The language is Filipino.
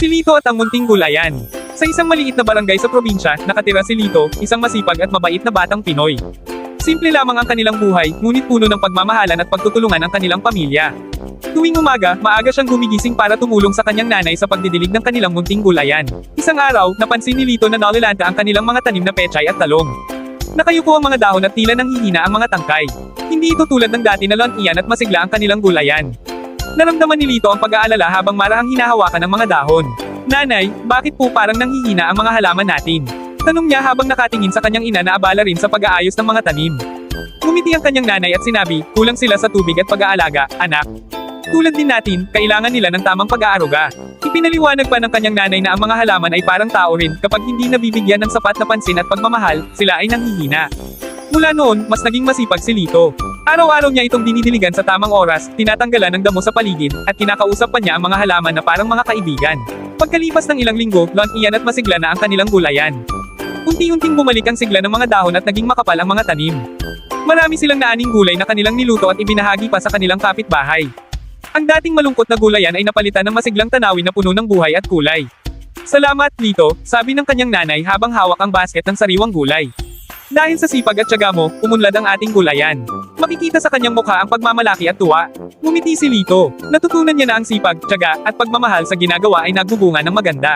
Si Lito at ang munting gulayan. Sa isang maliit na barangay sa probinsya, nakatira si Lito, isang masipag at mabait na batang Pinoy. Simple lamang ang kanilang buhay, ngunit puno ng pagmamahalan at pagtutulungan ang kanilang pamilya. Tuwing umaga, maaga siyang gumigising para tumulong sa kanyang nanay sa pagdidilig ng kanilang munting gulayan. Isang araw, napansin ni Lito na nalulanta ang kanilang mga tanim na pechay at talong. Nakayuko ang mga dahon at tila nanghihina ang mga tangkay. Hindi ito tulad ng dati na lontian at masigla ang kanilang gulayan. Naramdaman ni Lito ang pag-aalala habang marahang hinahawakan ang mga dahon. Nanay, bakit po parang nanghihina ang mga halaman natin? Tanong niya habang nakatingin sa kanyang ina na abala rin sa pag-aayos ng mga tanim. Ngumiti ang kanyang nanay at sinabi, kulang sila sa tubig at pag-aalaga, anak. Tulad din natin, kailangan nila ng tamang pag-aaruga. Ipinaliwanag pa ng kanyang nanay na ang mga halaman ay parang tao rin, kapag hindi nabibigyan ng sapat na pansin at pagmamahal, sila ay nanghihina. Mula noon, mas naging masipag si Lito. Araw-araw niya itong dinidiligan sa tamang oras, tinatanggalan ng damo sa paligid, at kinakausap pa niya ang mga halaman na parang mga kaibigan. Pagkalipas ng ilang linggo, lontian at masigla na ang kanilang gulayan. Unti-unting bumalik ang sigla ng mga dahon at naging makapal ang mga tanim. Marami silang naaning gulay na kanilang niluto at ibinahagi pa sa kanilang kapitbahay. Ang dating malungkot na gulayan ay napalitan ng masiglang tanawin na puno ng buhay at kulay. Salamat, Lito, sabi ng kanyang nanay habang hawak ang basket ng sariwang gulay. Dahil sa sipag at tiyaga mo, umunlad ang ating gulayan. Makikita sa kanyang mukha ang pagmamalaki at tuwa. Ngumiti si Lito. Natutunan niya na ang sipag, tiyaga, at pagmamahal sa ginagawa ay nagbubunga ng maganda.